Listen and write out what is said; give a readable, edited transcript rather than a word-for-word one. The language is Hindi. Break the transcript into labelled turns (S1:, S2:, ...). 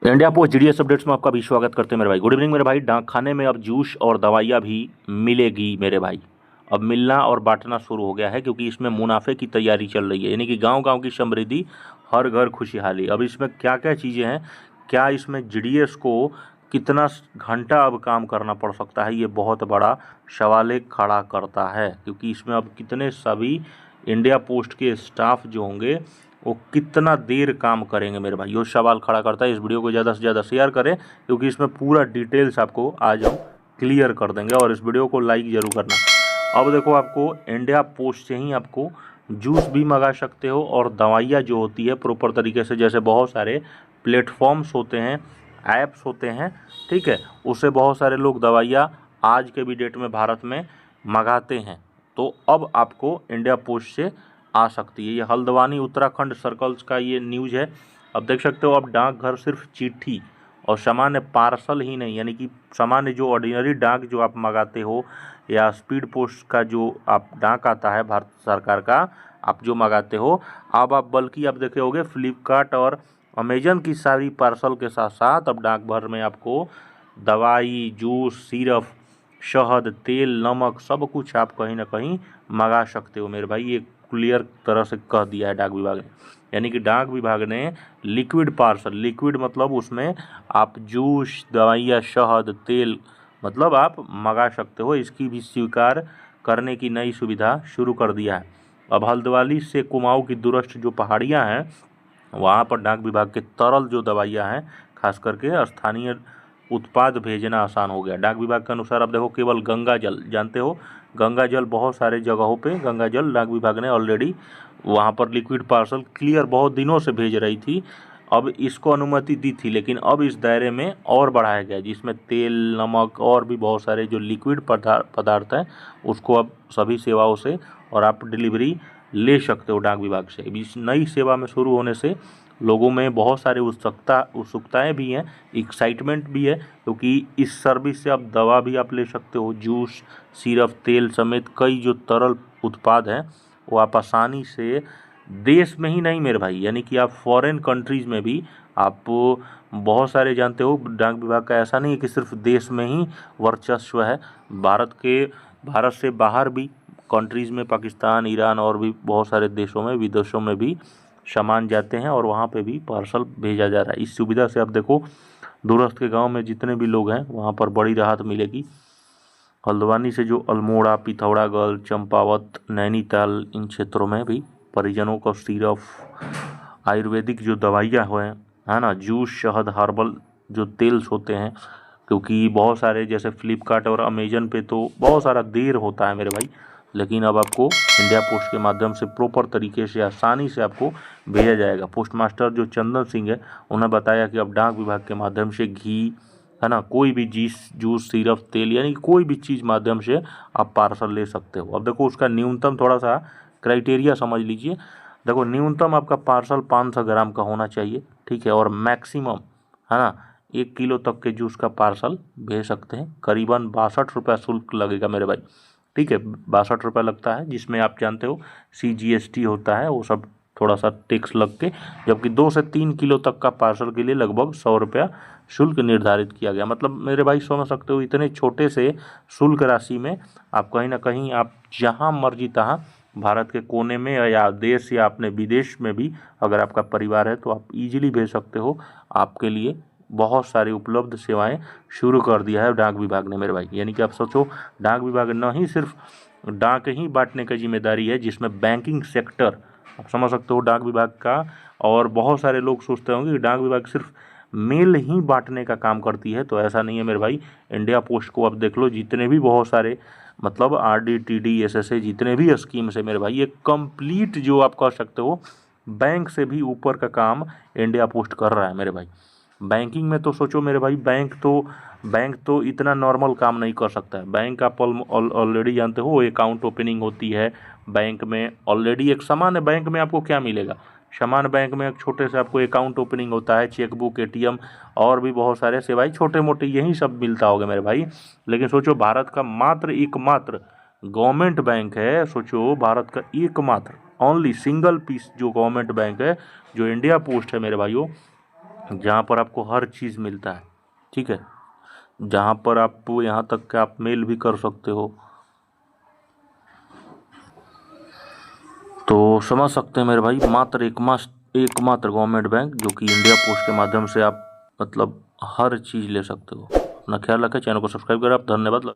S1: इंडिया पोस्ट जीडीएस अपडेट्स में आपका भी स्वागत करते हैं मेरे भाई। गुड इवनिंग मेरे भाई। डाक खाने में अब जूस और दवाइयाँ भी मिलेगी मेरे भाई। अब मिलना और बांटना शुरू हो गया है क्योंकि इसमें मुनाफे की तैयारी चल रही है, यानी कि गांव गांव की समृद्धि, हर घर खुशहाली। अब इसमें क्या क्या चीज़ें हैं, क्या इसमें जीडीएस को कितना घंटा अब काम करना पड़ सकता है, ये बहुत बड़ा सवाल खड़ा करता है क्योंकि इसमें अब कितने सभी इंडिया पोस्ट के स्टाफ जो होंगे वो कितना देर काम करेंगे मेरे भाई, ये सवाल खड़ा करता है। इस वीडियो को ज़्यादा से ज़्यादा शेयर करें क्योंकि इसमें पूरा डिटेल्स आपको आज हम क्लियर कर देंगे, और इस वीडियो को लाइक ज़रूर करना। अब देखो, आपको इंडिया पोस्ट से ही आपको जूस भी मंगा सकते हो और दवाइयाँ जो होती है प्रॉपर तरीके से, जैसे बहुत सारे प्लेटफॉर्म्स होते हैं, ऐप्स होते हैं, ठीक है, उससे बहुत सारे लोग दवाइयाँ आज के भी डेट में भारत में मंगाते हैं। तो अब आपको इंडिया पोस्ट से आ सकती है। ये हल्द्वानी उत्तराखंड सर्कल्स का ये न्यूज़ है। अब देख सकते हो, अब डाकघर सिर्फ चिट्ठी और सामान्य पार्सल ही नहीं, यानी कि सामान्य जो ऑर्डिनरी डाक जो आप मंगाते हो या स्पीड पोस्ट का जो आप डाक आता है भारत सरकार का, आप जो मंगाते हो, अब आप बल्कि आप देखे होगे फ्लिपकार्ट और अमेजन की सारी पार्सल के साथ साथ अब डाक भर में आपको दवाई, जूस, सिरप, शहद, तेल, नमक, सब कुछ आप कहीं ना कहीं मंगा सकते हो मेरे भाई। ये क्लियर तरह से कह दिया है डाक विभाग ने, यानी कि डाक विभाग ने लिक्विड पार्सल, लिक्विड मतलब उसमें आप जूस, दवाइयाँ, शहद, तेल मतलब आप मंगा सकते हो, इसकी भी स्वीकार करने की नई सुविधा शुरू कर दिया है। अब हल्द्वानी से कुमाऊं की दूरस्थ जो पहाड़ियाँ हैं वहाँ पर डाक विभाग के तरल जो दवाइयाँ हैं, खास करके स्थानीय उत्पाद भेजना आसान हो गया। डाक विभाग के अनुसार अब देखो, केवल गंगा जल, जानते हो गंगा जल, बहुत सारे जगहों पे गंगा जल डाक विभाग ने ऑलरेडी वहाँ पर लिक्विड पार्सल क्लियर बहुत दिनों से भेज रही थी, अब इसको अनुमति दी थी, लेकिन अब इस दायरे में और बढ़ाया गया जिसमें तेल, नमक और भी बहुत सारे जो लिक्विड पदार्थ हैं उसको अब सभी सेवाओं से और आप डिलीवरी ले सकते हो डाक विभाग से। इस नई सेवा में शुरू होने से लोगों में बहुत सारे उत्सुकताएँ भी हैं, एक्साइटमेंट भी है, क्योंकि इस सर्विस से आप दवा भी आप ले सकते हो, जूस, सिरप, तेल समेत कई जो तरल उत्पाद हैं वो आप आसानी से देश में ही नहीं मेरे भाई, यानी कि आप फॉरेन कंट्रीज़ में भी आप बहुत सारे, जानते हो डाक विभाग का ऐसा नहीं है कि सिर्फ देश में ही वर्चस्व है, भारत से बाहर भी कंट्रीज़ में, पाकिस्तान, ईरान और भी बहुत सारे देशों में, विदेशों में भी सामान जाते हैं और वहाँ पे भी पार्सल भेजा जा रहा है। इस सुविधा से आप देखो, दूरस्थ के गांव में जितने भी लोग हैं वहाँ पर बड़ी राहत मिलेगी। हल्द्वानी से जो अल्मोड़ा, पिथौरागढ़, चंपावत, नैनीताल, इन क्षेत्रों में भी परिजनों को सिरप, आयुर्वेदिक जो दवाइयाँ हुए है ना, जूस, शहद, हर्बल जो तेल्स होते हैं, क्योंकि बहुत सारे जैसे फ्लिपकार्ट और अमेजन पे तो बहुत सारा देर होता है मेरे भाई, लेकिन अब आपको इंडिया पोस्ट के माध्यम से प्रॉपर तरीके से आसानी से आपको भेजा जाएगा। पोस्ट मास्टर जो चंदन सिंह है उन्होंने बताया कि अब डाक विभाग के माध्यम से घी, है ना, कोई भी जूस, सिरप, तेल, यानी कोई भी चीज़ माध्यम से आप पार्सल ले सकते हो। अब देखो, उसका न्यूनतम थोड़ा सा क्राइटेरिया समझ लीजिए। देखो, न्यूनतम आपका पार्सल 500 ग्राम का होना चाहिए, ठीक है, और मैक्सिमम, है ना, 1 किलो तक के जूस का पार्सल भेज सकते हैं। करीबन 62 रुपये शुल्क लगेगा मेरे भाई, ठीक है, 62 रुपये लगता है, जिसमें आप जानते हो CGST होता है, वो सब थोड़ा सा टैक्स लग के, जबकि 2 से 3 किलो तक का पार्सल के लिए लगभग 100 रुपया शुल्क निर्धारित किया गया। मतलब मेरे भाई समझ सकते हो, इतने छोटे से शुल्क राशि में आप कहीं ना कहीं आप जहाँ मर्जी तहाँ भारत के कोने में या देश या अपने विदेश में भी अगर आपका परिवार है तो आप इजीली भेज सकते हो। आपके लिए बहुत सारी उपलब्ध सेवाएं शुरू कर दिया है डाक विभाग ने मेरे भाई, यानी कि आप सोचो, डाक विभाग न ही सिर्फ डाक ही बांटने की जिम्मेदारी है, जिसमें बैंकिंग सेक्टर, आप समझ सकते हो डाक विभाग का, और बहुत सारे लोग सोचते होंगे कि डाक विभाग सिर्फ मेल ही बांटने का काम करती है, तो ऐसा नहीं है मेरे भाई। इंडिया पोस्ट को अब देख लो, जितने भी बहुत सारे मतलब RD, TD, SSA जितने भी स्कीम्स है मेरे भाई, ये कंप्लीट जो आप कह सकते हो बैंक से भी ऊपर का काम इंडिया पोस्ट कर रहा है मेरे भाई। बैंकिंग में तो सोचो मेरे भाई, बैंक तो इतना नॉर्मल काम नहीं कर सकता है। बैंक आप ऑलरेडी जानते हो, अकाउंट ओपनिंग होती है बैंक में ऑलरेडी। एक सामान्य बैंक में आपको क्या मिलेगा, सामान्य बैंक में एक छोटे से आपको अकाउंट ओपनिंग होता है, चेकबुक, ATM और भी बहुत सारे सेवाएं छोटे मोटे यही सब मिलता होगा मेरे भाई। लेकिन सोचो, भारत का मात्र एकमात्र गवर्नमेंट बैंक है, सोचो भारत का एकमात्र ओनली सिंगल पीस जो गवर्नमेंट बैंक है, जो इंडिया पोस्ट है मेरे भाइयों, जहाँ पर आपको हर चीज़ मिलता है, ठीक है, जहाँ पर आप यहाँ तक कि आप मेल भी कर सकते हो। तो समझ सकते हैं मेरे भाई, मात्र एकमात्र गवर्नमेंट बैंक जो कि इंडिया पोस्ट के माध्यम से आप मतलब हर चीज़ ले सकते हो। अपना ख्याल रखें, चैनल को सब्सक्राइब करें आप। धन्यवाद।